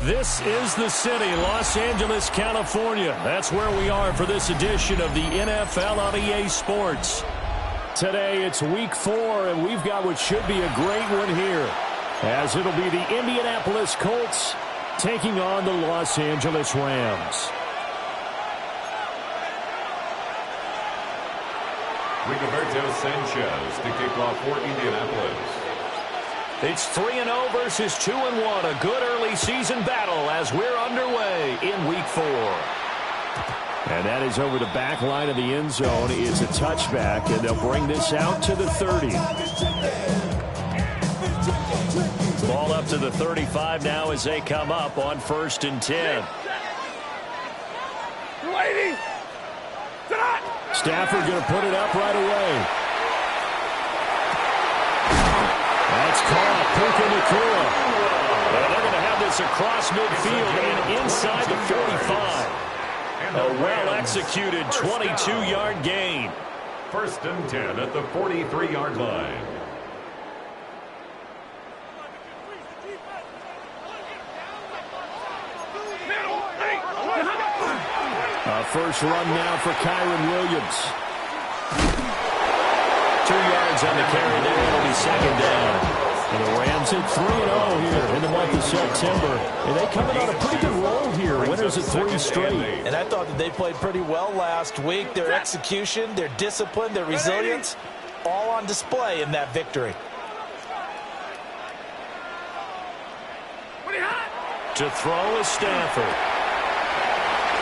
This is the city, Los Angeles, California. That's where we are for this edition of the NFL on EA Sports. Today, it's week 4, and we've got what should be a great one here, as it'll be the Indianapolis Colts taking on the Los Angeles Rams. Rigoberto Sanchez to kick off for Indianapolis. It's 3-0 versus 2-1. A good early season battle as we're underway in week 4. And that is over the back line of the end zone. It's a touchback, and they'll bring this out to the 30. Ball up to the 35 now as they come up on 1st and 10. Stafford going to put it up right away. That's caught. Puka Nacua. And they're going to have this across midfield and inside the 45. A well-executed 22-yard gain. 1st and 10 at the 43-yard line. First run now for Kyron Williams. 2 yards on the carry there. It'll be 2nd down. And the Rams at 3-0 here in the month of September. And they coming on a pretty good roll here. Winners at 3 straight. And I thought that they played pretty well last week. Their execution, their discipline, their resilience, all on display in that victory. To throw is Stafford.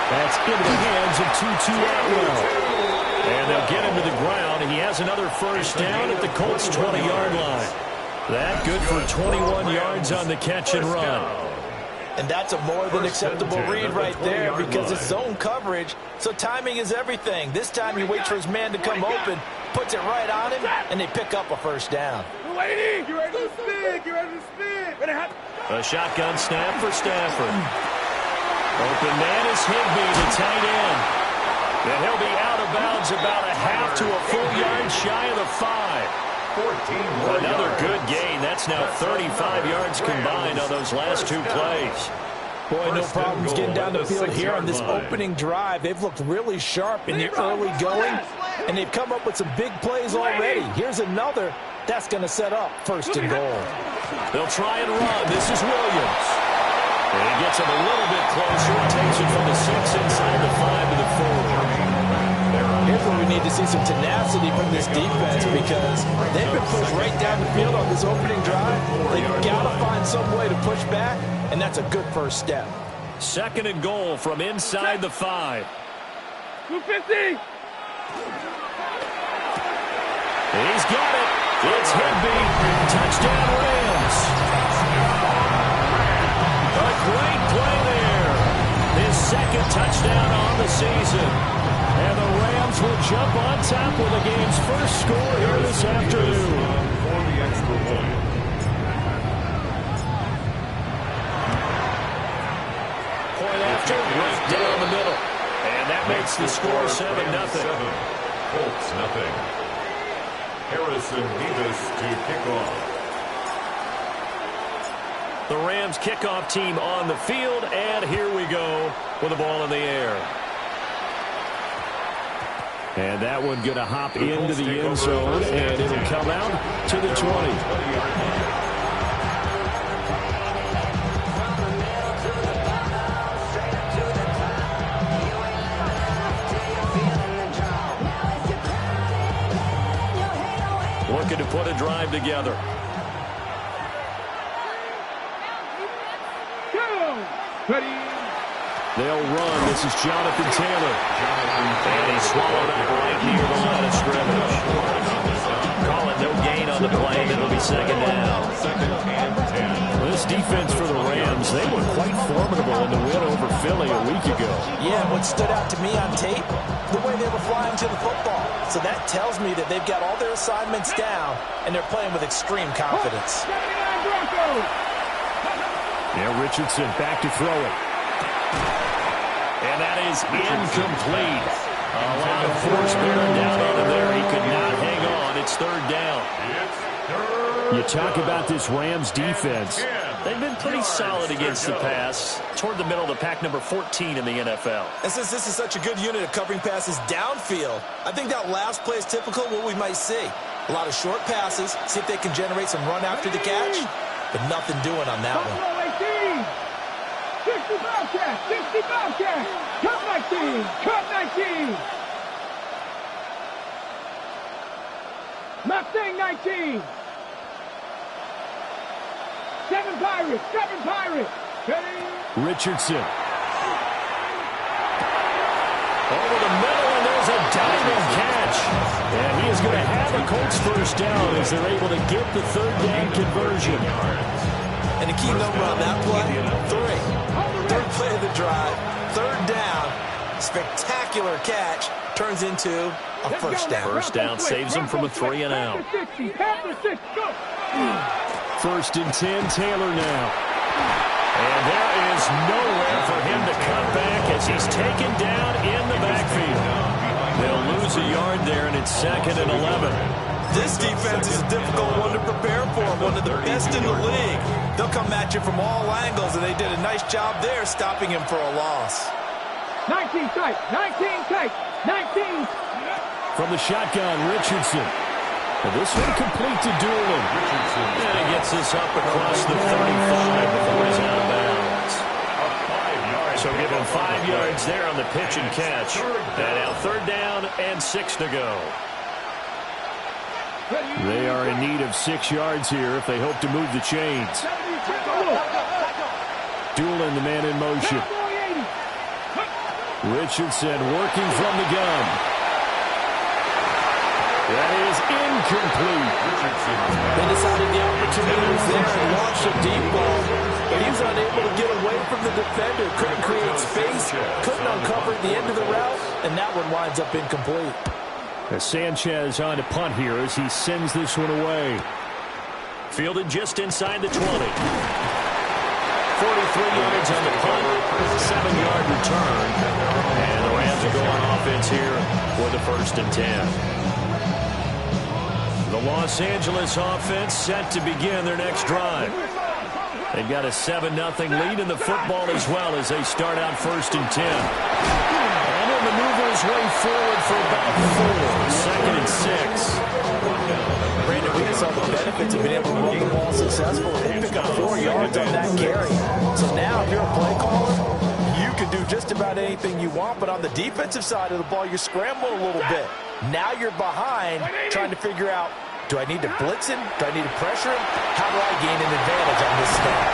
That's into the hands of Tutu Atwell. And they'll get him to the ground. He has another first down at the Colts' 20-yard line. That good for 21 yards on the catch and run. And that's a more than acceptable read right there because it's zone coverage, so timing is everything. This time he waits for his man to come open, puts it right on him, and they pick up a first down. You're ready to spin. You're ready to spin. A shotgun snap for Stafford. Open man is Higbee, the tight end. And he'll be out of bounds about a half to a full yard shy of the 5. 14 Another yards. good gain. That's now 35 yards combined on those last 2 plays. Boy, no problems getting down the field here on this opening drive. They've looked really sharp in the early going, and they've come up with some big plays already. Here's another. That's going to set up 1st and goal. They'll try and run. This is Williams. And he gets him a little bit closer and takes it from the 6 inside the 5 to the 4. Here's where we need to see some tenacity from this defense because they've been pushed right down the field on this opening drive. They've got to find some way to push back, and that's a good first step. 2nd and goal from inside the 5. 250. He's got it. It's Higbee. Touchdown Rams. A great play there. His 2nd touchdown on the season. And the Rams will jump on top with the game's first score here this afternoon. For the extra point. Point after, right down the middle. And that makes the score 7-0. Colts nothing. Harrison Davis to kick off. The Rams kickoff team on the field, and here we go with the ball in the air. And that one going to hop into the end zone, and it'll come out to the 20. Looking to put a drive together. Ready. They'll run. This is Jonathan Taylor. And he's swallowed up right near the line of scrimmage. Call it no gain on the play, and it'll be 2nd down. 2nd and 10. Well, this defense for the Rams, they were quite formidable in the win over Philly a week ago. Yeah, what stood out to me on tape, the way they were flying to the football. So that tells me that they've got all their assignments down, and they're playing with extreme confidence. Yeah, Richardson back to throw it. And that is incomplete. A lot of force bearing down on him there. He could not hang on. It's 3rd down. You talk about this Rams defense. They've been pretty solid against the pass, toward the middle of the pack, number 14 in the NFL. And since this is such a good unit of covering passes downfield, I think that last play is typical of what we might see. A lot of short passes, see if they can generate some run after the catch, but nothing doing on that one. 60 Bobcat, 60 Bobcat, cut 19, cut 19. Mustang 19. 7 Pirates, 7 Pirates. Richardson. Over the middle, and there's a diving catch. And he is going to have a Colts first down as they're able to get the third down conversion. And the key number on that play, 3. Third play of the drive, third down, spectacular catch, turns into a first down. First down saves him from a 3 and out. First and 10, Taylor now. And there is nowhere for him to cut back as he's taken down in the backfield. They'll lose a yard there, and it's 2nd and 11. This defense is a difficult one to prepare for, one of the best in the league. They'll come at you from all angles, and they did a nice job there stopping him for a loss. 19 tight, 19 tight, 19. From the shotgun, Richardson. And this one complete to Doolin. And he gets this up across the 35 before he's out of bounds. So give him 5 yards there on the pitch and catch. And now third down and 6 to go. They are in need of 6 yards here if they hope to move the chains. Doolin, the man in motion. Richardson working from the gun. That is incomplete. They decided the opportunity was there and launched a deep ball, but he was unable to get away from the defender. Couldn't create space, couldn't uncover the end of the route, and that one winds up incomplete. As Sanchez on to punt here as he sends this one away. Fielded just inside the 20. 43 yards on the punt, 7-yard return. And the Rams are going offense here for the 1st and 10. The Los Angeles offense set to begin their next drive. They've got a 7-0 lead in the football as well as they start out 1st and 10. And he'll maneuver his way forward for about 4. 2nd and 6. Brandon, we just saw the benefits of being able to run the ball successfully. They pick up 4 yards on that carry. So now if you're a play caller, you can do just about anything you want, but on the defensive side of the ball, you scramble a little bit. Now you're behind trying to figure out, do I need to blitz him? Do I need to pressure him? How do I gain an advantage on this snap?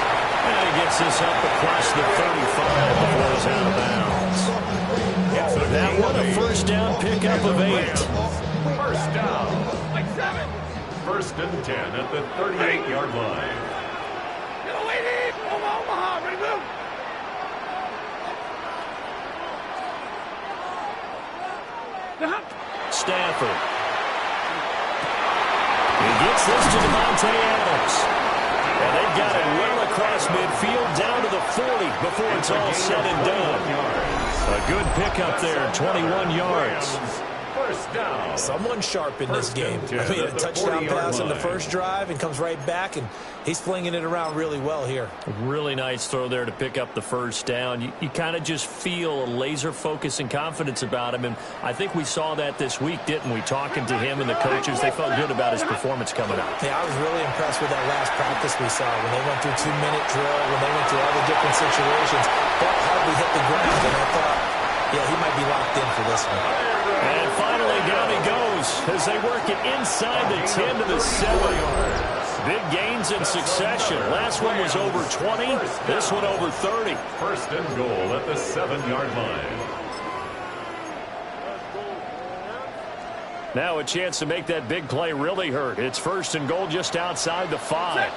And he gets this up across the 35 before he's out of bounds. That one a first down pickup of 8. First down. 1st and 10 at the 38-yard line. Stafford. He gets this to Devontae Adams. And they've got it well across midfield down to the 40 before it's all said and done. A good pickup there, 21 yards. First down. Someone sharp in this game. I mean, a touchdown pass on the first drive and comes right back, and he's flinging it around really well here. Really nice throw there to pick up the first down. You kind of just feel a laser focus and confidence about him, and I think we saw that this week, didn't we? Talking to him and the coaches, they felt good about his performance coming out. Yeah, I was really impressed with that last practice we saw when they went through 2-minute drill, when they went through all the different situations. Ball hardly hit the ground, and I thought, yeah, he might be locked in for this one. And finally, down he goes as they work it inside the 10 to the 7. Big gains in succession. Last one was over 20. This one over 30. 1st and goal at the 7-yard line. Now a chance to make that big play really hurt. It's 1st and goal just outside the 5.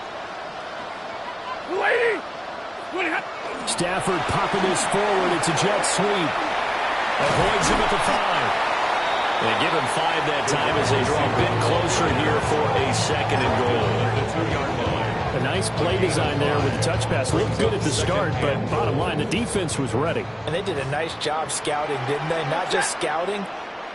Stafford popping this forward. It's a jet sweep. Avoids him at the 5. They give him 5 that time as they draw a bit closer here for a 2nd and goal. A nice play design there with the touch pass. Looked good at the start, but bottom line, the defense was ready. And they did a nice job scouting, didn't they? Not just scouting,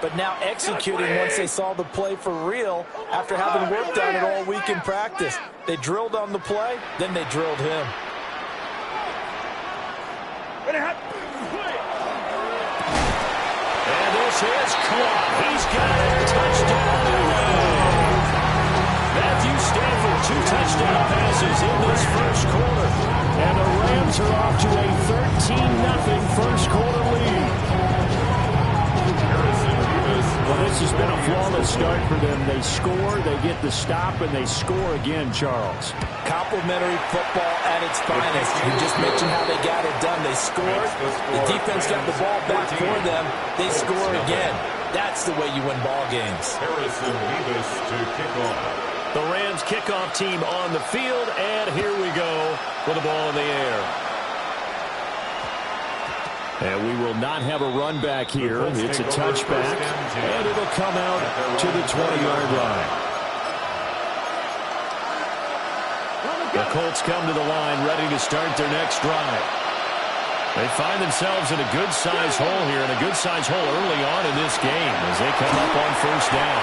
but now executing once they saw the play for real after having worked on it all week in practice. They drilled on the play, then they drilled him. And this is caught. He's got it. Touchdown. Matthew Stafford, 2 touchdown passes in this first quarter. And the Rams are off to a 13-0 first quarter lead. Well, this has been a flawless start for them. They score, they get the stop, and they score again, Charles. Complimentary football at its finest. You just mentioned how they got it done. They scored. The defense got the ball back for them. They score again. That's the way you win ball games. Harrison Davis to kick off. The Rams kickoff team on the field, and here we go with the ball in the air. And we will not have a run back here. It's a touchback, and it'll come out to the 20-yard line. The Colts come to the line ready to start their next drive. They find themselves in a good-sized hole here, and a good-sized hole early on in this game as they come up on first down.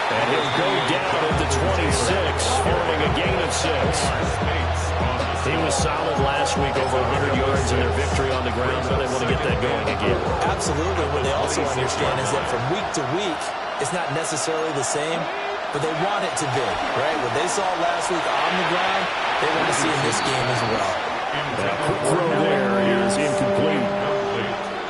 And he'll go down at the 26, forming a gain of 6. He was solid last week, over 100 yards in their victory on the ground, so they want to get that going again. Absolutely. What they also understand is that from week to week, it's not necessarily the same, but they want it to be, right? What they saw last week on the ground, they want to see in this game as well. Quick throw there is incomplete.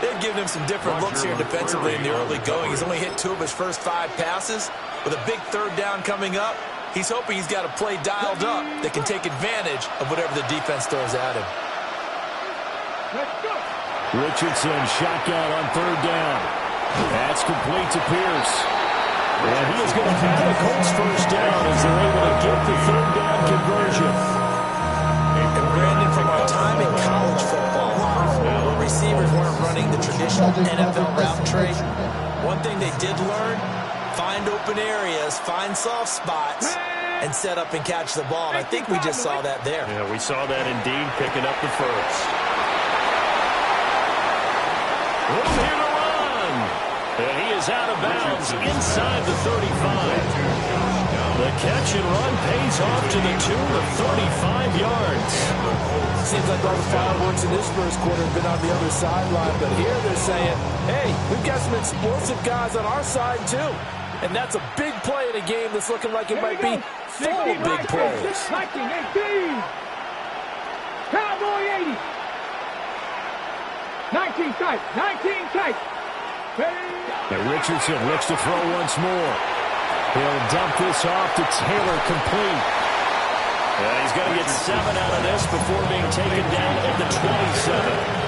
They've given him some different looks here defensively in the early going. He's only hit 2 of his first 5 passes. With a big third down coming up, he's hoping he's got a play dialed up that can take advantage of whatever the defense throws at him. Richardson, shotgun on third down. That's complete to Pierce. And he is going to have the Colts first down as they're able to get the third down conversion. And Brandon, from our time in college football, where receivers weren't running the traditional NFL route tree, one thing they did learn, find open areas, find soft spots, and set up and catch the ball. And I think we just saw that there. Yeah, we saw that indeed, picking up the first. Room here to run. And he is out of bounds inside the 35. The catch and run pays off to the tune of 35 yards. Seems like all the fireworks in this first quarter have been on the other sideline, but here they're saying, hey, we've got some explosive guys on our side too. And that's a big play in a game that's looking like it might be full of big plays. 19-18. Cowboy 80. 19 tight. 19 tight. And Richardson looks to throw once more. He'll dump this off to Taylor, complete. And he's going to get 7 out of this before being taken down at the 27.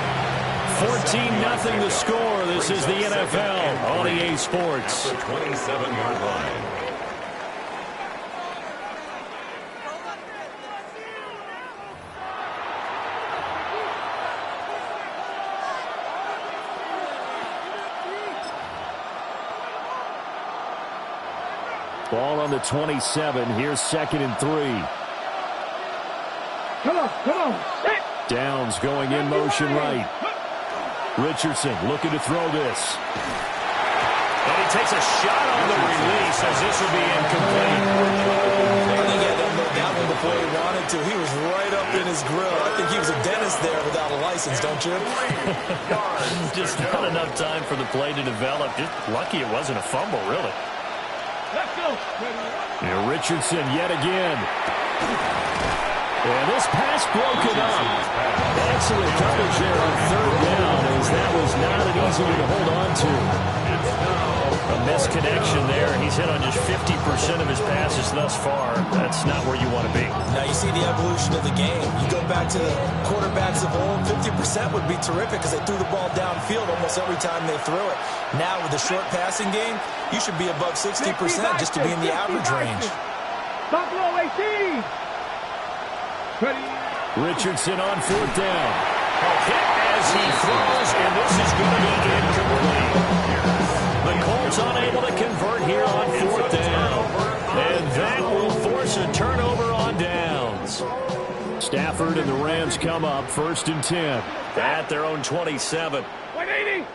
14-0 the score. This is the NFL on EA Sports. At the 27-yard line. Ball on the 27. Here's 2nd and 3. Come on. Downs going in motion right. Richardson looking to throw this. And he takes a shot on the release as this will be incomplete. I think he had to unload that one before he wanted to. He was right up in his grill. I think he was a dentist there without a license, don't you? Just not enough time for the play to develop. Just lucky it wasn't a fumble, really. Let's go. And Richardson yet again. And this pass broken up. Excellent coverage there on third down, as that was not an easy one to hold on to. A misconnection there. He's hit on just 50% of his passes thus far. That's not where you want to be. Now you see the evolution of the game. You go back to the quarterbacks of old, 50% would be terrific because they threw the ball downfield almost every time they threw it. Now with the short passing game, you should be above 60% just to be in the average range. Buffalo 18. Richardson on fourth down. Hit as he throws, and this is going to be incomplete. The Colts unable to convert here on fourth down. And that will force a turnover on downs. Stafford and the Rams come up 1st and 10 at their own 27. 180.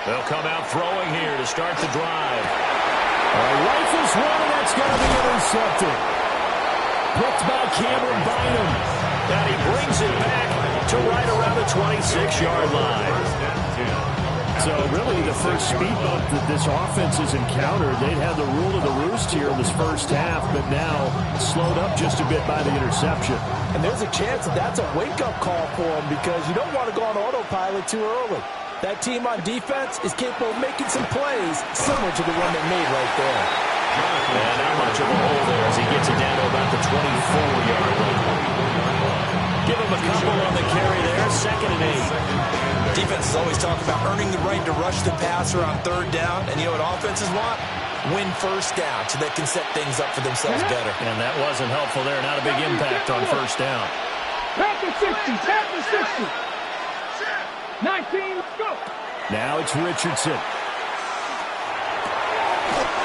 They'll come out throwing here to start the drive. Rifles one, and that's going to be intercepted. Picked by Cameron Bynum. And he brings it back to right around the 26-yard line. So really the first speed bump that this offense has encountered, they'd had the rule of the roost here in this first half, but now slowed up just a bit by the interception. And there's a chance that that's a wake-up call for them because you don't want to go on autopilot too early. That team on defense is capable of making some plays similar to the one they made right there. And not much of a hole there as he gets it down to about the 24-yard line. Give him a couple on the carry there, 2nd and 8. Defenses always talk about earning the right to rush the passer on 3rd down. And you know what offenses want? Win 1st down so they can set things up for themselves better. And that wasn't helpful there. Not a big impact on 1st down. Tap the 60, tap the 60. 19, let's go. Now it's Richardson.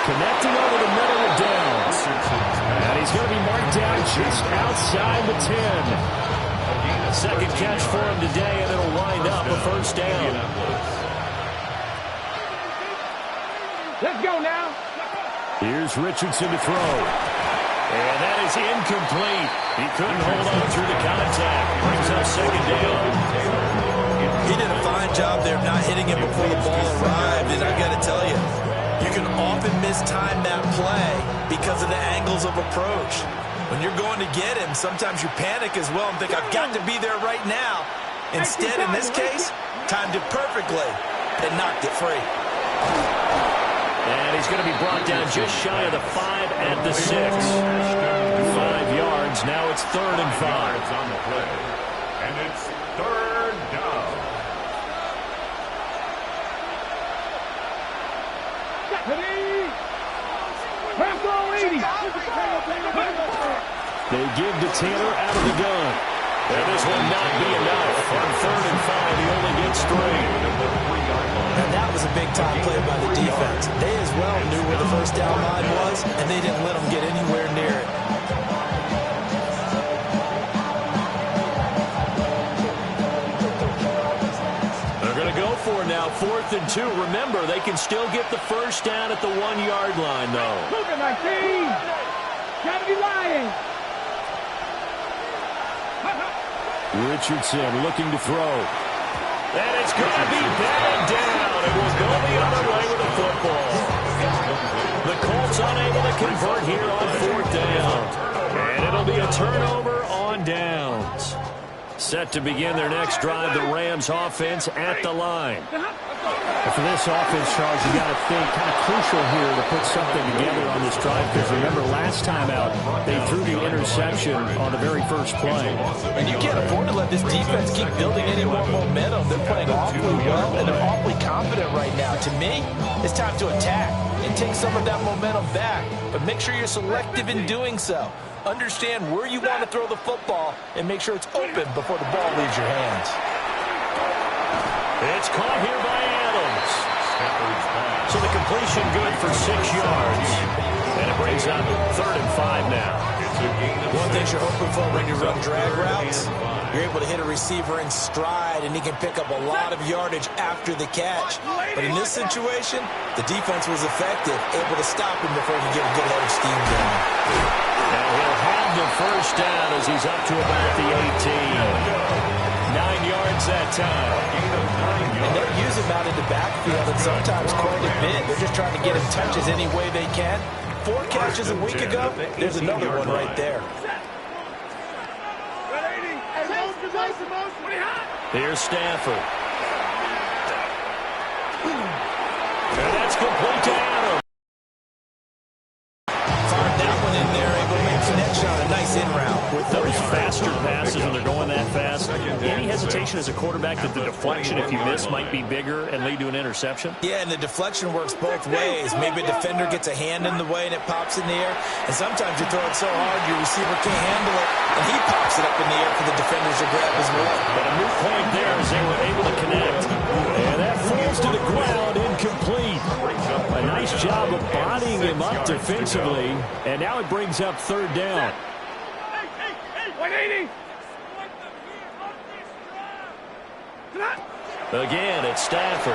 Connecting over the middle of downs. And he's going to be marked down just outside the 10. Second catch for him today, and it'll wind up a 1st down. Let's go now. Here's Richardson to throw. And that is incomplete. He couldn't hold on through the contact. Brings up 2nd down. He did a fine job there of not hitting him before the ball arrived, and I got to tell you, you can often mistime that play because of the angles of approach. When you're going to get him, sometimes you panic as well and think, I've got to be there right now. Instead, in this case, timed it perfectly and knocked it free. And he's going to be brought down just shy of the 5 at the 6. 5 yards. Now it's 3rd and 5. On the play. And it's 3rd down. They give to Taylor out of the gun. And this will not be enough. On 3rd and 5, he only gets 3. And that was a big-time play by the defense. They as well knew where the 1st down line was, and they didn't let them get anywhere near it. They're going to go for it now, 4th and 2. Remember, they can still get the 1st down at the 1-yard line, though. Look at my team. Gotta be lying. Richardson looking to throw. And it's going to be batted down. It will go the other way with the football. The Colts unable to convert here on 4th down. And it'll be a turnover on downs. Set to begin their next drive, the Rams offense at the line. For this offense, Charles, you got to think kind of crucial here to put something together on this drive because remember last time out they threw the interception on the very first play. And you can't afford to let this defense keep building any more momentum. They're playing awfully well and they're awfully confident right now. To me, it's time to attack and take some of that momentum back. But make sure you're selective in doing so. Understand where you want to throw the football and make sure it's open before the ball leaves your hands. It's caught here by Adams. So the completion good for 6 yards. And it brings up 3rd and 5 now. One thing you're hoping for when you run drag routes, you're able to hit a receiver in stride and he can pick up a lot of yardage after the catch. But in this situation, the defense was effective, able to stop him before he could get a good head of steam going. And he'll have the 1st down as he's up to about the 18. 9 yards that time. And they'll use him out in the backfield and sometimes quite a bit. They're just trying to get him touches any way they can. 4 catches a week ago, there's another one right there. Here's Stafford. And that's complete to Adams. Fired that one in there, able to make a connection on a nice in route. With those faster passes when they're going that fast, any hesitation as a quarterback that the deflection, if you miss, might be bigger and lead to an interception? Yeah, and the deflection works both ways. Maybe a defender gets a hand in the way and it pops in the air. And sometimes you throw it so hard your receiver can't handle it, and he pops it up in the air for the defenders to grab as well. But a new point there as they were able to connect. And that falls to the ground, incomplete. A nice job of bodying him up defensively. And now it brings up 3rd down. 180. Again, it's Stafford.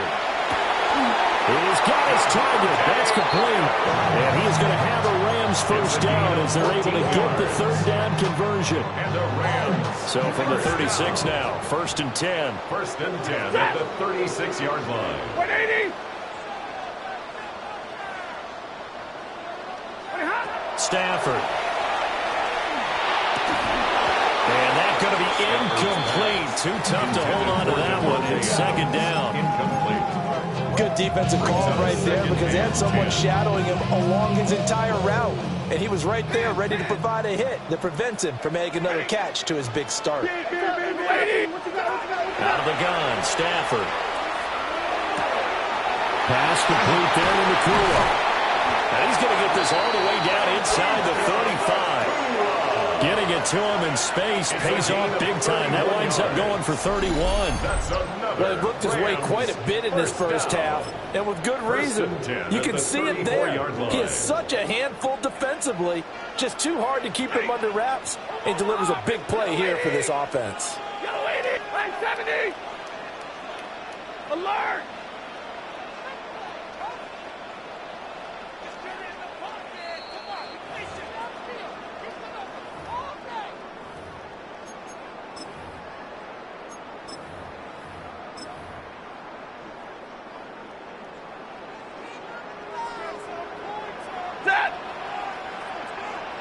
He's got his target. That's complete. And he is going to have a Rams first down as they're able to get the third down conversion. And the Rams. So from the 36 now, 1st and 10. 1st and 10 at the 36-yard line. 180. Stafford. And that's going to be incomplete. Too tough to hold on to that one. It's 2nd down. Incomplete. Good defensive call right there because they had someone shadowing him along his entire route. And he was right there ready to provide a hit that prevents him from making another catch to his big start. Out of the gun, Stafford. Pass complete there to McCool. And he's going to get this all the way down inside the 35. Getting it to him in space pays off big time. That winds up going for 31. Well, he looked his way quite a bit in this first half, and with good reason. You can see it there. He is such a handful defensively. Just too hard to keep him under wraps, and delivers a big play here for this offense. 70. Alert! Set!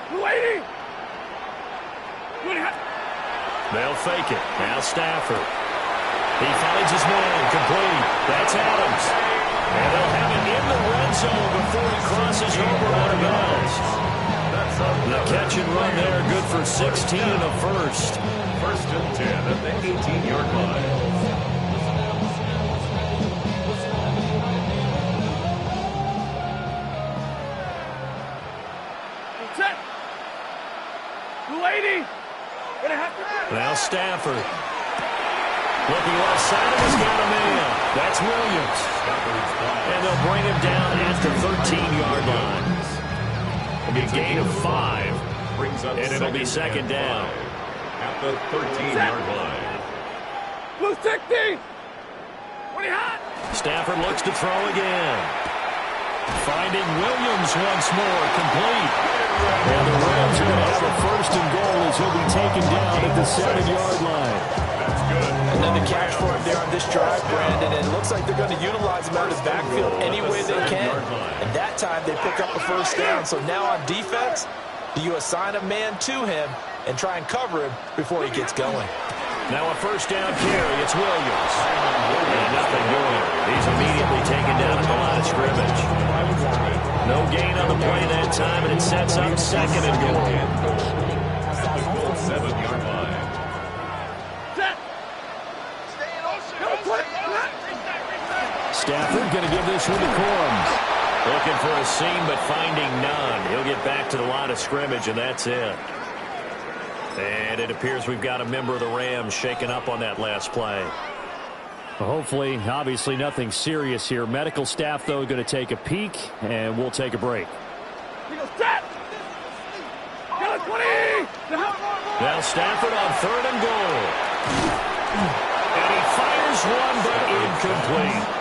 280! They'll fake it. Now Stafford. He finds his man. Complete. That's Adams. And they'll have it in the red zone before he crosses over out of bounds. The catch and run there, good for 16 and a first. 1st and 10 at the 18-yard line. Set! 280! Now Stafford. Looking left side, he's got a man. That's Williams. And they'll bring him down at the 13-yard line. It'll be a gain of 5. And it'll be 2nd down. At the 13-yard line. Blue 60! When he hot! Stafford looks to throw again. Finding Williams once more. Complete. And the Rams are going to have a 1st and goal as he'll be taken down at the 7-yard line. Another catch for him there on this drive, Brandon, and it looks like they're going to utilize him out of the backfield any way they can. And that time they pick up a 1st down. So now on defense, do you assign a man to him and try and cover him before he gets going? Now a 1st down carry. It's Williams. And nothing doing. He's immediately taken down at the line of scrimmage. No gain on the play that time, and it sets up 2nd and goal. At the goal 7-yard line. Stafford going to give this one to Corms. Looking for a seam, but finding none. He'll get back to the line of scrimmage, and that's it. And it appears we've got a member of the Rams shaken up on that last play. Well, hopefully, obviously nothing serious here. Medical staff, though, going to take a peek, and we'll take a break. Now Stafford on 3rd and goal. And he fires one, but incomplete.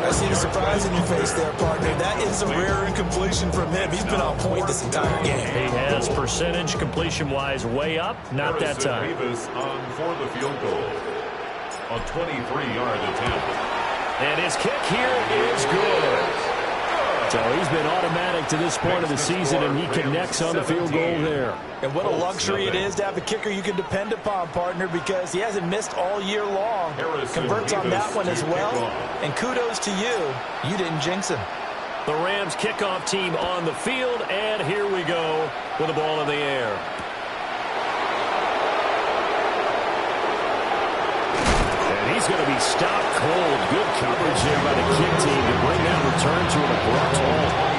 I see the surprise in your face there, partner. That is a rare incompletion from him. He's been on point this entire game. He has percentage completion-wise way up. Not that time. Davis on for the field goal. A 23-yard attempt. And his kick here is good. So he's been automatic to this point of the season, and he connects on the field goal there. And what a luxury it is to have a kicker you can depend upon, partner, because he hasn't missed all year long. Converts on that one as well. And kudos to you. You didn't jinx him. The Rams kickoff team on the field, and here we go with the ball in the air. And he's going to be stopped cold. Good coverage there by the kick team to bring that return to an abrupt halt.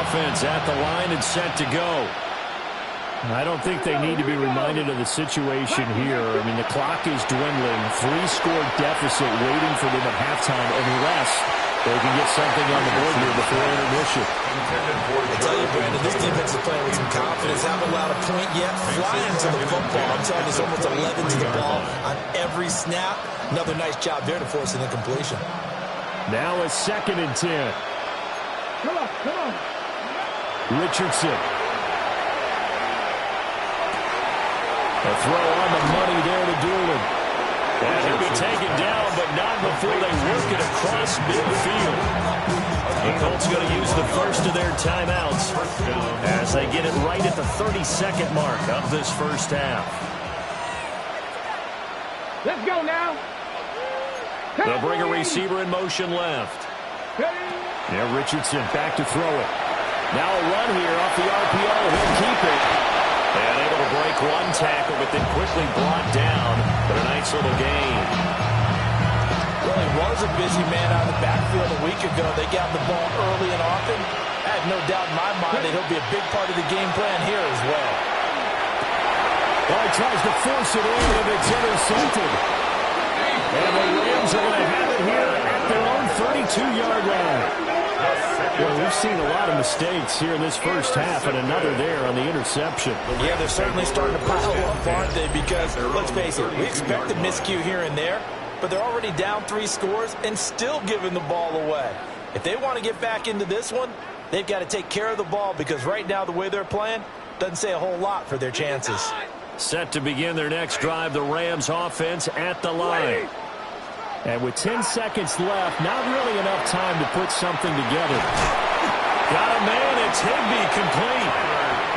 Offense at the line and set to go. I don't think they need to be reminded of the situation here. I mean, the clock is dwindling. 3-score deficit waiting for them at halftime unless they can get something on the board here before intermission. I tell you, Brandon, this defense defense is playing with some confidence. Haven't allowed a point yet. Flying to the football. I'm telling you, it's almost 11 to the ball on every snap. Another nice job there to force an incompletion. Now a 2nd and 10. Come on, come on. Richardson. A throw on the money there to Doolin. And he'll be taken down, but not before they work it across midfield. The Colts going to use the first of their timeouts as they get it right at the 32nd mark of this first half. Let's go now. They'll bring a receiver in motion left. Yeah, Richardson back to throw it. Now a run here off the RPO. He'll keep it. And able to break one tackle, but then quickly brought down. But a nice little gain. Well, he was a busy man out of the backfield a week ago. They got the ball early and often. I have no doubt in my mind that he'll be a big part of the game plan here as well. Well, he tries to force it in, and it's intercepted. And the Rams are going to have it here at their own 32-yard line. Well, we've seen a lot of mistakes here in this first half, and another there on the interception. Yeah, they're certainly starting to pile up, aren't they? Because, let's face it, we expect a miscue here and there, but they're already down 3 scores and still giving the ball away. If they want to get back into this one, they've got to take care of the ball, because right now the way they're playing doesn't say a whole lot for their chances. Set to begin their next drive, the Rams offense at the line. And with 10 seconds left, not really enough time to put something together. Got a man, it's Higbee, complete.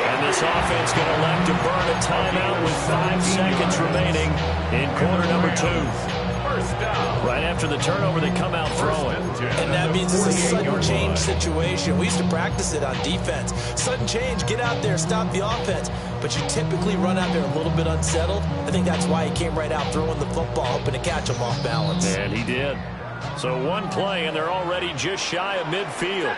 And this offense going to elect to burn a timeout with 5 seconds remaining in quarter number 2. Right after the turnover, they come out throwing. And that means it's a sudden change situation. We used to practice it on defense. Sudden change, get out there, stop the offense. But you typically run out there a little bit unsettled. I think that's why he came right out throwing the football, hoping to catch him off balance. And he did. So one play, and they're already just shy of midfield.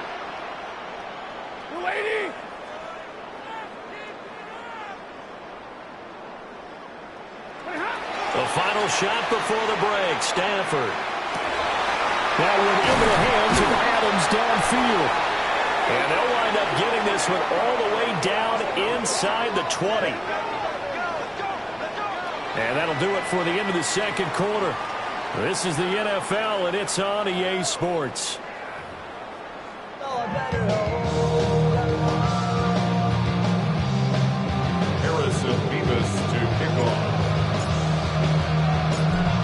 The final shot before the break, Stanford. That one into the hands of Adams downfield. And they'll wind up getting this one all the way down inside the 20. And that'll do it for the end of the second quarter. This is the NFL, and it's on EA Sports. Harrison Beavis to kick off.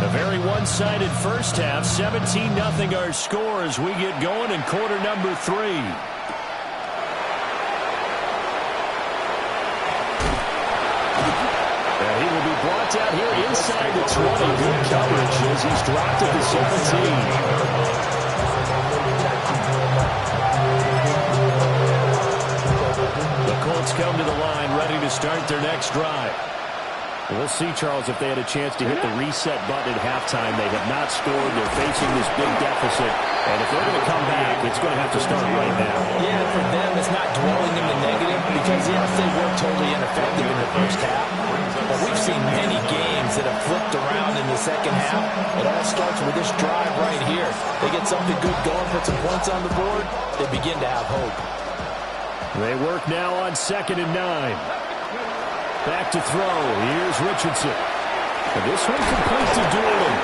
A very one-sided first half, 17-0 our score as we get going in quarter number 3. And he will be brought down here inside the 20. Good coverage as he's dropped at the 17. The Colts come to the line, ready to start their next drive. We'll see, Charles, if they had a chance to hit the reset button at halftime. They have not scored. They're facing this big deficit. And if they're going to come back, it's going to have to start right now. Yeah, for them, it's not dwelling in the negative because, yes, they were totally ineffective in the first half. But we've seen many games that have flipped around in the second half. It all starts with this drive right here. They get something good going, put some points on the board, they begin to have hope. They work now on 2nd and 9. Back to throw. Here's Richardson. And this one complete to Doolin.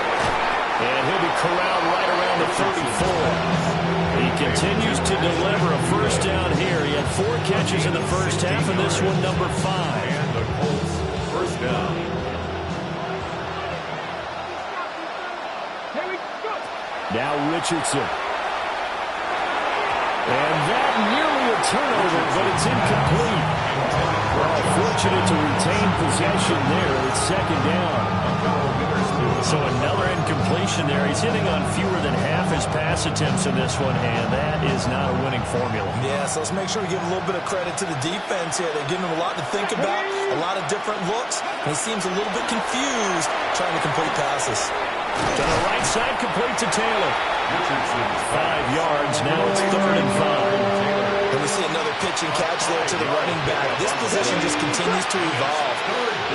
And he'll be corralled right around the 34. He continues to deliver a first down here. He had 4 catches in the first half, and this one number 5. And the Colts first down. Here we go. Now Richardson. And that nearly a turnover, but it's incomplete. Well, fortunate to retain possession there. It's 2nd down. So another incompletion there. He's hitting on fewer than half his pass attempts in this one, and that is not a winning formula. Yeah, so let's make sure we give a little bit of credit to the defense here. They're giving him a lot to think about, a lot of different looks, and he seems a little bit confused trying to complete passes. To the right side, complete to Taylor. 5 yards. Now it's 3rd and 5. And we see another pitch and catch there to the running back. This position just continues to evolve.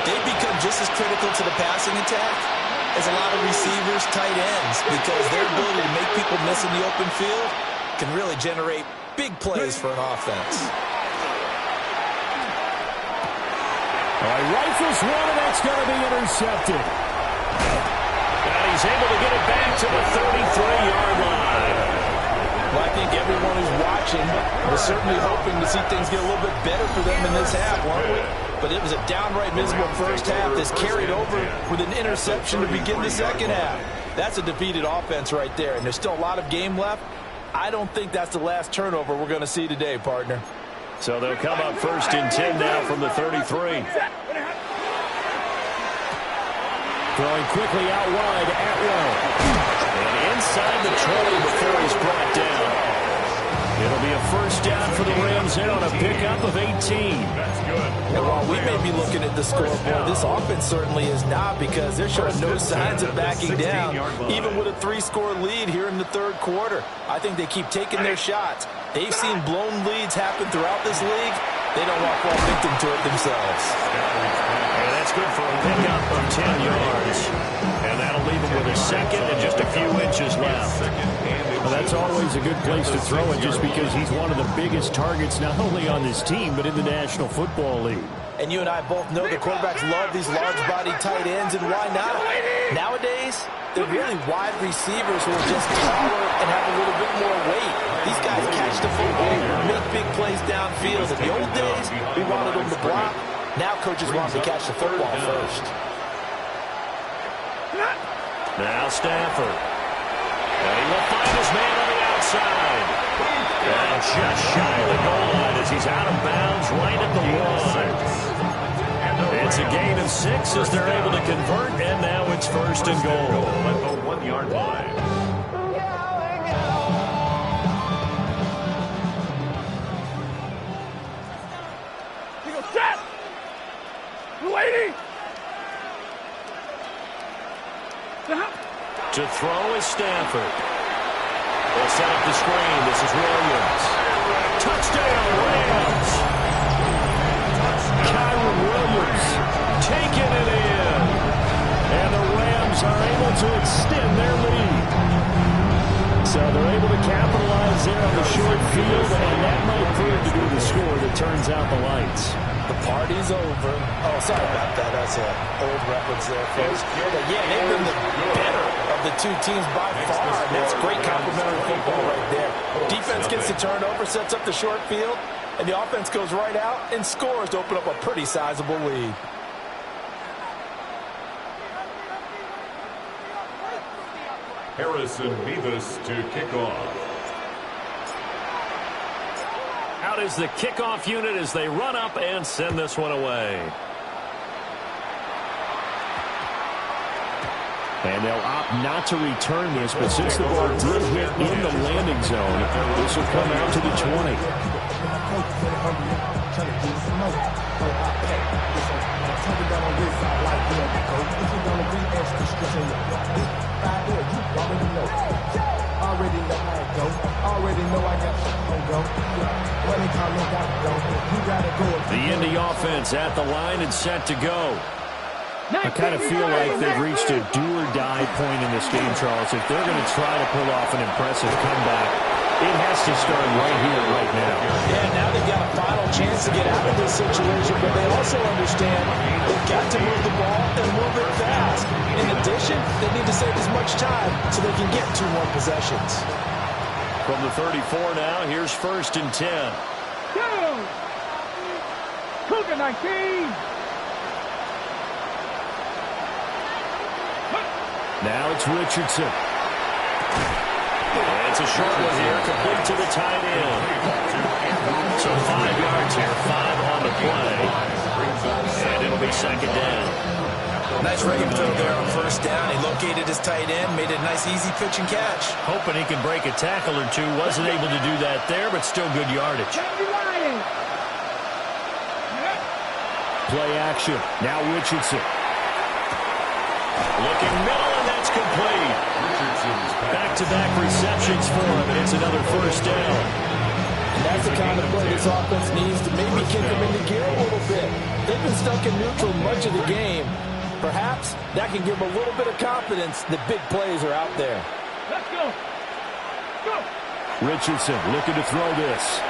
They've become just as critical to the passing attack as a lot of receivers, tight ends, because their ability to make people miss in the open field can really generate big plays for an offense. Rifles one, and that's going to be intercepted. And he's able to get it back to the 33-yard line. Well, I think everyone who's watching was certainly hoping to see things get a little bit better for them in this half, weren't we? But it was a downright miserable first half that's carried over with an interception to begin the second half. That's a defeated offense right there, and there's still a lot of game left. I don't think that's the last turnover we're going to see today, partner. So they'll come up 1st and 10 now from the 33. Throwing quickly out wide, Atwell. And inside the 20 before he's brought down. It'll be a 1st down for the Rams in on a pickup of 18. That's good. And while we may be looking at the scoreboard, this offense certainly is not, because they're showing no signs of backing down, even with a 3-score lead here in the third quarter. I think they keep taking their shots. They've seen blown leads happen throughout this league. They don't want to fall victim to it themselves. And that's good for a pickup of 10 yards. And that'll leave him with a 2nd and just a few inches left. Well, that's always a good place to throw it, just because he's one of the biggest targets not only on this team but in the National Football League. And you and I both know the quarterbacks love these large-bodied tight ends, and why not? Nowadays, they're really wide receivers who are just taller and have a little bit more weight. These guys catch the football, make big plays downfield. In the old days, we wanted them to block. Now coaches want them to catch the football first. Now Stafford. And he will find his man on the outside. And just shy of the goal line as he's out of bounds right at the 1. It's a gain of 6 as they're able to convert, and now it's 1st and goal. At the 1-yard line. To throw is Stafford. They'll set up the screen. This is Williams. Touchdown, Rams. Kyron Williams taking it in. And the Rams are able to extend their lead. So they're able to capitalize there on the short field, and that might prove to be the score that turns out the lights. The party's over. Oh, sorry about that. That's an old reference there, folks. But yeah, they've been the better of the two teams by far. And that's great complimentary football right there. Defense gets the turnover, sets up the short field, and the offense goes right out and scores to open up a pretty sizable lead. Harrison Beavis to kick off. Out is the kickoff unit as they run up and send this one away. And they'll opt not to return this, but since the ball did hit in the landing zone, this will come out to the 20. The Indy offense at the line and set to go. I kind of feel like they've reached a do-or-die point in this game, Charles. If they're going to try to pull off an impressive comeback, it has to start right here, right now. Yeah, now they've got a final chance to get out of this situation, but they also understand they've got to move the ball and move it fast. In addition, they need to save as much time so they can get 2 more possessions. From the 34 now, here's 1st and 10. Go! Cougar 19! Now it's Richardson. And it's a short one here, complete to the tight end. So 5 yards here, 5 on the play. And it'll be 2nd down. Nice running throw there on 1st down. He located his tight end, made it a nice easy pitch and catch. Hoping he can break a tackle or two. Wasn't able to do that there, but still good yardage. Play action. Now Richardson. Looking middle, and that's complete. Back-to-back receptions for him, and it's another 1st down. And that's the kind of play this offense needs to maybe kick them into gear a little bit. They've been stuck in neutral much of the game. Perhaps that can give them a little bit of confidence that big plays are out there. Let's go. Go. Richardson looking to throw this.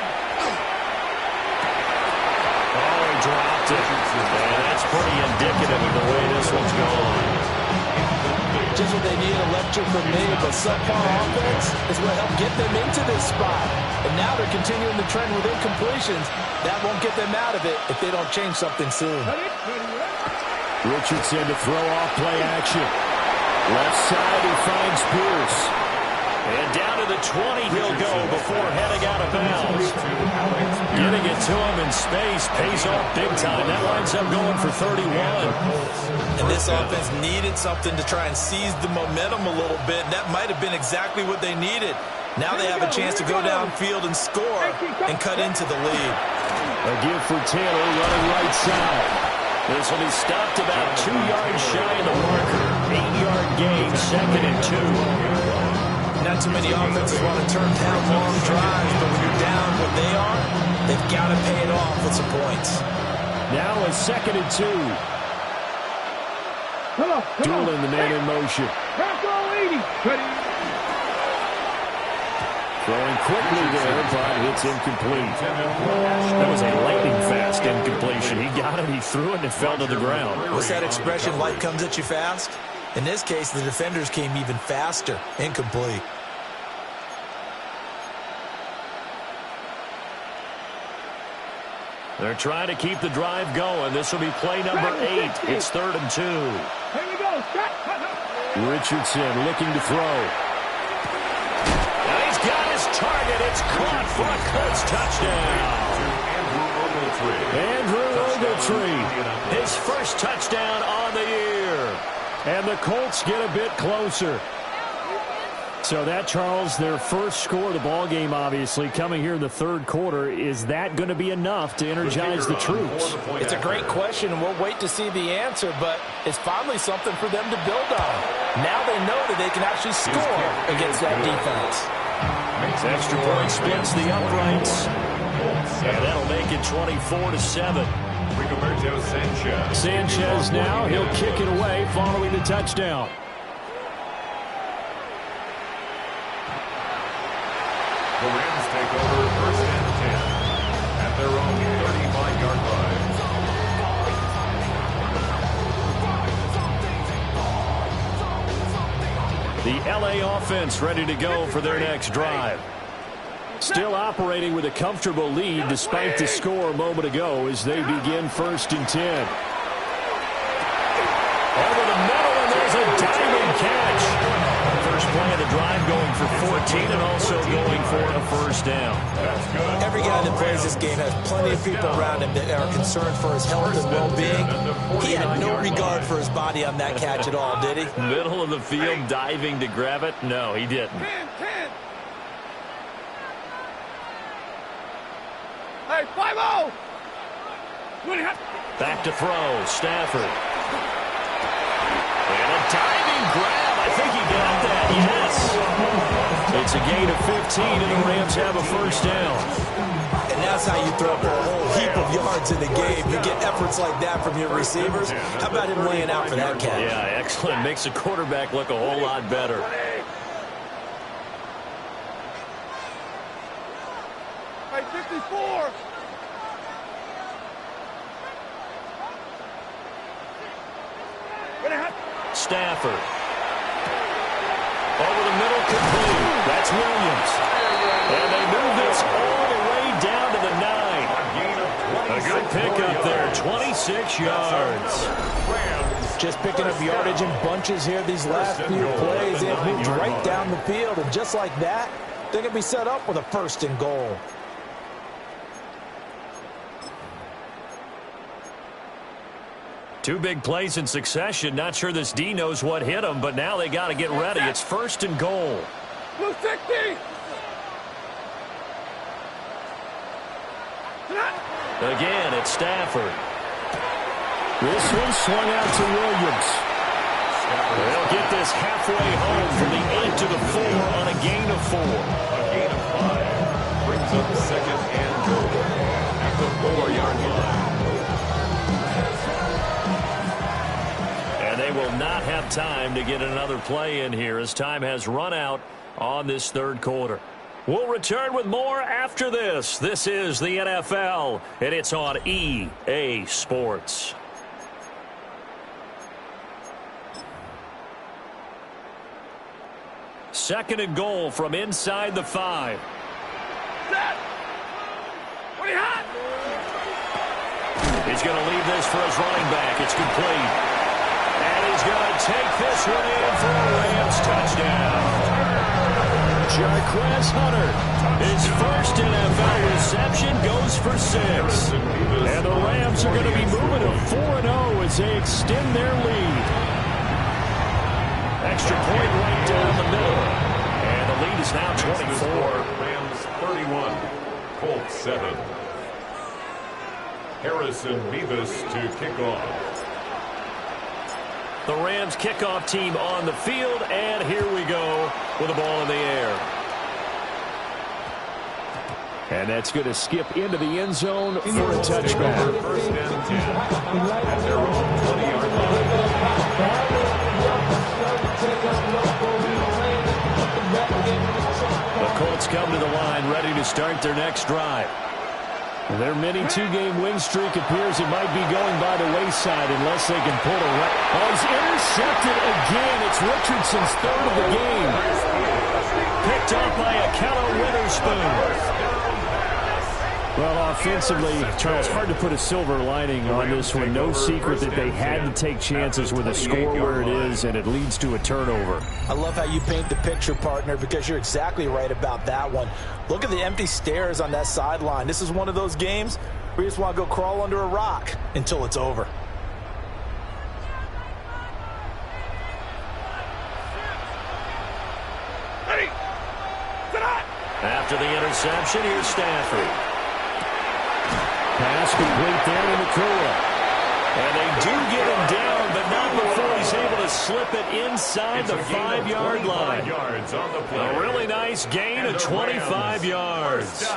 Oh, he dropped it. And that's indicative of the way this one's going. Just what they need, a lecture from me, but subpar offense is what helped get them into this spot. And now they're continuing the trend with incompletions. That won't get them out of it if they don't change something soon. Richardson to throw off play action. Left side, he finds Pierce. And down to the 20 he'll go before heading out of bounds. Getting it to him in space pays off big time. That winds up going for 31. And this offense needed something to try and seize the momentum a little bit. And that might have been exactly what they needed. Now they have a chance to go downfield and score and cut into the lead. A give for Taylor running right side. This will be stopped about 2 yards shy of the marker. 8-yard gain, 2nd and 2. Not too many offenses want to turn down long drives, but when you're down what they are, they've got to pay it off with some points. Now a 2nd and 2. Dueling the man in motion. Throwing quickly there, but it's incomplete. That was a lightning-fast incompletion. He got it, he threw it, and it fell to the ground. What's that expression, light comes at you fast? In this case, the defenders came even faster. Incomplete. They're trying to keep the drive going. This will be play number 8. It's 3rd and 2. Here we go. Richardson looking to throw. Now he's got his target. It's caught for a Colts touchdown. Andrew Ogletree, his first touchdown on the year. And the Colts get a bit closer. So that, Charles, their first score of the ball game, obviously, coming here in the 3rd quarter. Is that going to be enough to energize the troops? It's a great question, and we'll wait to see the answer, but it's finally something for them to build on. Now they know that they can actually score against that defense. Extra point splits the uprights. And that'll make it 24-7. Sanchez now, he'll kick it away following the touchdown. The Rams take over 1st and 10 at their own 35-yard line. The LA offense ready to go for their next drive. Still operating with a comfortable lead despite the score a moment ago as they begin 1st and 10. Over the middle, and there's a diving catch. First play of the drive going for 14 and also going for a 1st down. Every guy that plays this game has plenty of people around him that are concerned for his health and well-being. He had no regard for his body on that catch at all, did he? Middle of the field diving to grab it? No, he didn't. 10. Hey, 5-0. Back to throw, Stafford. And a diving grab. I think he got that, yes. It's a gain of 15, and the Rams have a 1st down. And that's how you throw up a whole heap of yards in the game. You get efforts like that from your receivers. How about him laying out for that catch? Yeah, excellent. Makes the quarterback look a whole lot better. Hey, 54. Stafford. Over the middle, complete. That's Williams. And they move this all the way down to the 9. A good pickup there, 26 yards. Just picking up yardage in bunches here these last few plays. They've moved right down the field, and just like that, they're going to be set up with a 1st and goal. Two big plays in succession. Not sure this D knows what hit him, but now they got to get ready. It's 1st and goal. Blue 60. Again, it's Stafford. This one swung out to Williams. They'll get this halfway home from the 8 to the 4 on a gain of 4. A gain of 5 brings up 2nd and goal at the 4-yard line. And they will not have time to get another play in here as time has run out on this 3rd quarter. We'll return with more after this. This is the NFL, and it's on EA Sports. Second and goal from inside the 5. He's going to leave this for his running back. It's complete. And he's going to take this one in for a Rams touchdown. Jarquez Hunter, his first NFL reception, goes for 6. And the Rams are going to be moving to 4-0 as they extend their lead. Extra point right down the middle. And the lead is now 24. Rams 31, Colts 7. Harrison Beavis to kick off. The Rams kickoff team on the field, and here we go with the ball in the air. And that's going to skip into the end zone for a touchback. First and 10 at their own 20-yard line. The Colts come to the line ready to start their next drive. Their mini 2-game win streak appears it might be going by the wayside unless they can pull a run. Oh, he's intercepted again. It's Richardson's third of the game. Picked up by Akello Witherspoon. Well, offensively, Charles, hard to put a silver lining on this one. No secret that they had to take chances with a score where it is, and it leads to a turnover. I love how you paint the picture, partner, because you're exactly right about that one. Look at the empty stares on that sideline. This is one of those games where you just want to go crawl under a rock until it's over. After the interception, here's Stafford. Pass complete there to McCullough. And they do get him down, but not before he's able to slip it inside the 5-yard line. Yards on the play. A really nice gain of 25 yards.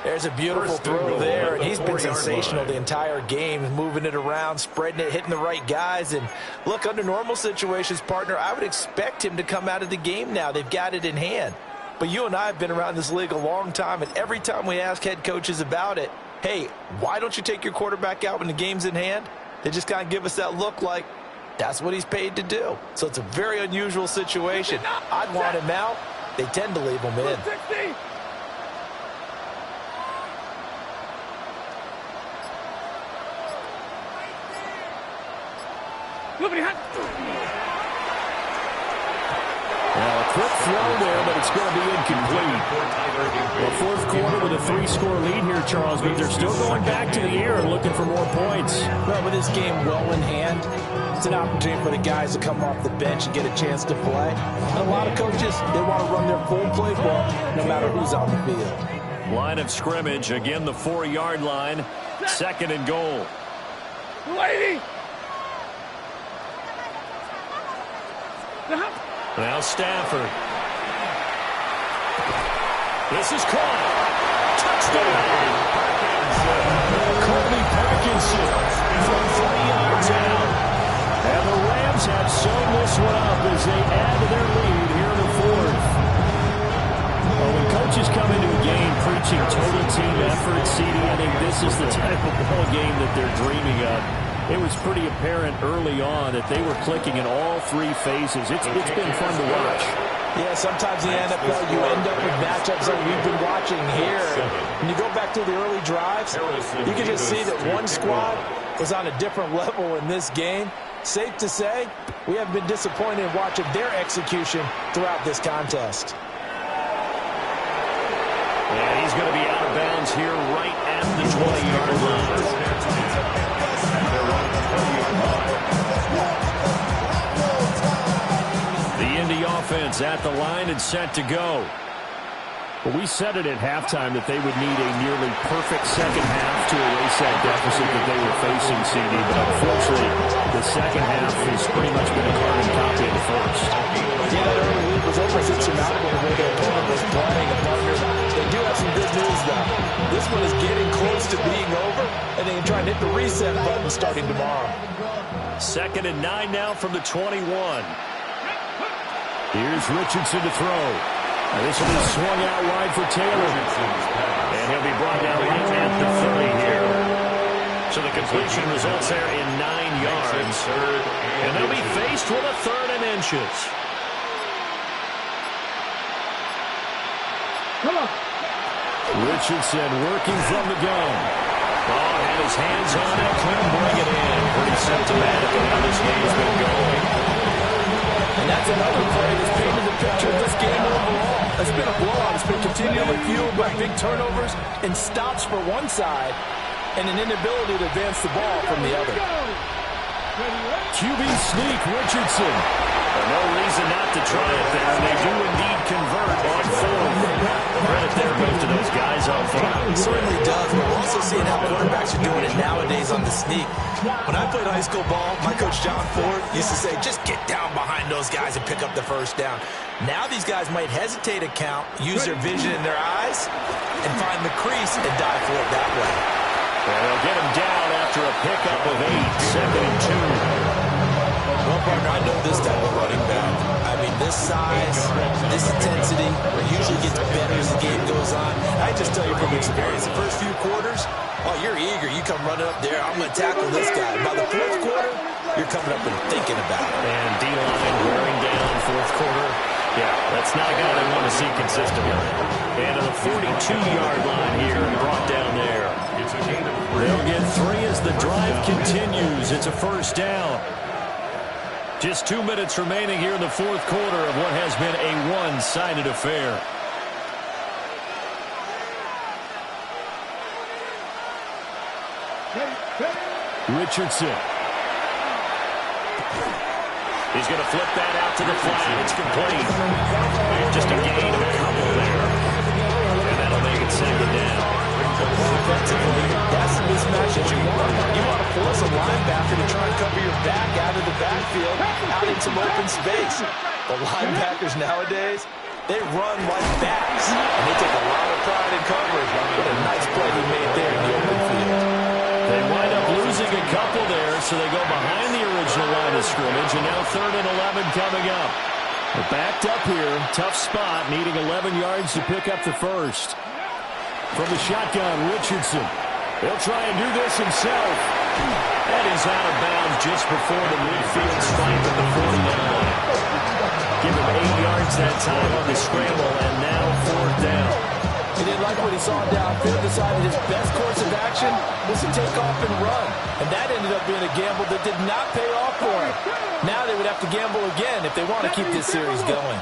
There's a beautiful throw there, and he's been sensational the entire game, moving it around, spreading it, hitting the right guys. And look, under normal situations, partner, I would expect him to come out of the game now. They've got it in hand. But you and I have been around this league a long time, and every time we ask head coaches about it, hey, why don't you take your quarterback out when the game's in hand? They just kind of give us that look like that's what he's paid to do. So it's a very unusual situation. I'd want him out. They tend to leave him in. Well, a quick throw there, but it's going to be incomplete. Well, fourth quarter with a 3-score lead here, Charles, but they're still going back to the air and looking for more points. Well, with this game well in hand, it's an opportunity for the guys to come off the bench and get a chance to play. And a lot of coaches, they want to run their full playbook no matter who's on the field. Line of scrimmage, again the 4-yard line, second and goal. Lady! Now Stafford. This is caught. Touchdown! Colby Parkinson from 3 yards out. And the Rams have sewn this one up as they add to their lead here in the fourth. Well, when coaches come into a game preaching total team effort, CD, I think this is the type of ball game that they're dreaming of. It was pretty apparent early on that they were clicking in all 3 phases. It's been fun to watch. Yeah, sometimes in the NFL you end up with matchups like we've been watching here. When you go back to the early drives, you can just see that one squad was on a different level in this game. Safe to say, we haven't been disappointed in watching their execution throughout this contest. And he's going to be out of bounds here right at the 20-yard line. The Indy offense at the line and set to go. Well, we said it at halftime that they would need a nearly perfect second half to erase that deficit that they were facing, CD. But unfortunately, the second half has pretty much been a carbon copy of the first. Yeah, that early lead was almost insurmountable the way their opponent was playing. They do have some good news, though. This one is getting close to being over, and they can try and hit the reset button starting tomorrow. Second and 9 now from the 21. Here's Richardson to throw. Now this one is swung out wide for Taylor. And he'll be brought down right at the 30 here. So the completion results there in 9 yards. And they'll be faced with a 3rd and inches. Richardson working from the gun. Oh, had his hands on it, couldn't bring it in. Pretty symptomatic of how this game's been going. And that's another play that's painted the picture of this game overall. It's been a blowout. It's been continually fueled by big turnovers and stops for one side and an inability to advance the ball from the other. QB sneak, Richardson. No reason not to try it there, and they do indeed convert on fourth. Credit there goes to those guys up front. It certainly does, but we're also seeing how quarterbacks are doing it nowadays on the sneak. When I played high school ball, my coach John Ford used to say, just get down behind those guys and pick up the first down. Now these guys might hesitate to count, use their vision in their eyes, and find the crease and dive for it that way. And they'll get him down after a pickup of 8, 2nd and 2. Well, partner, I know this type of running back. I mean, this size, this intensity, usually gets better as the game goes on. I just tell you from experience, the first few quarters, oh, you're eager. You come running up there, I'm going to tackle this guy. By the fourth quarter, you're coming up and thinking about it. And D-line wearing down fourth quarter. Yeah, that's not a guy they want to see consistently. And to the 42-yard line here and brought down there. They'll get 3 as the drive continues. It's a first down. Just 2 minutes remaining here in the fourth quarter of what has been a one-sided affair. Richardson. He's going to flip that out to the flat. It's complete. Just a gain of a couple there. And that'll make it 2nd down. Defensively, that's the mismatch that you want. You want to force a linebacker to try and cover your back out of the backfield, out in some open space. The linebackers nowadays, they run like backs, and they take a lot of pride in coverage. What a nice play he made there in the open field. They wind up losing a couple there, so they go behind the original line of scrimmage, and now 3rd and 11 coming up. They're backed up here, tough spot, needing 11 yards to pick up the first. From the shotgun, Richardson. He'll try and do this himself. And he's out of bounds just before the midfield stripe at the 49. Give him 8 yards that time on the scramble, and now 4th down. He didn't like what he saw downfield, decided his best course of action was to take off and run. And that ended up being a gamble that did not pay off for him. Now they would have to gamble again if they want to keep this series going.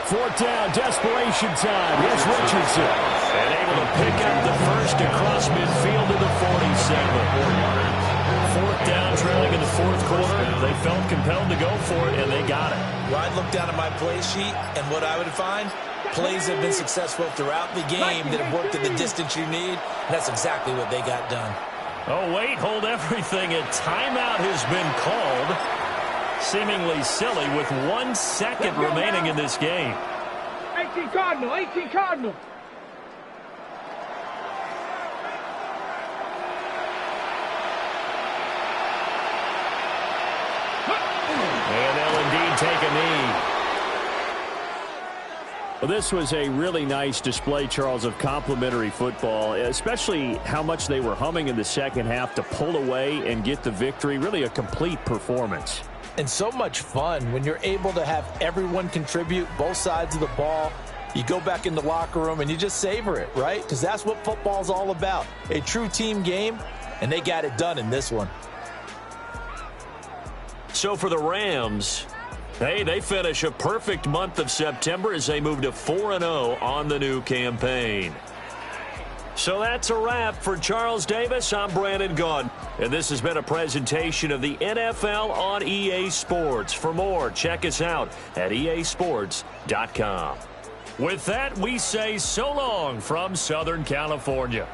Fourth down, desperation time. Here's Richardson. And able to pick up the first across midfield to the 47. 4th down, trailing in the fourth quarter. They felt compelled to go for it, and they got it. Well, I'd look down at my play sheet, and what I would find, plays have been successful throughout the game that have worked at the distance you need. And that's exactly what they got done. Oh, wait, hold everything. A timeout has been called. Seemingly silly with 1 second remaining in this game. 18 Cardinal, 18 Cardinal. And they'll indeed take a knee. Well, this was a really nice display, Charles, of complimentary football, especially how much they were humming in the second half to pull away and get the victory. Really a complete performance. And so much fun when you're able to have everyone contribute, both sides of the ball. You go back in the locker room and you just savor it, right? Because that's what football's all about. A true team game, and they got it done in this one. So for the Rams, hey, they finish a perfect month of September as they move to 4-0 on the new campaign. So that's a wrap for Charles Davis. I'm Brandon Gaudin, and this has been a presentation of the NFL on EA Sports. For more, check us out at easports.com. With that, we say so long from Southern California.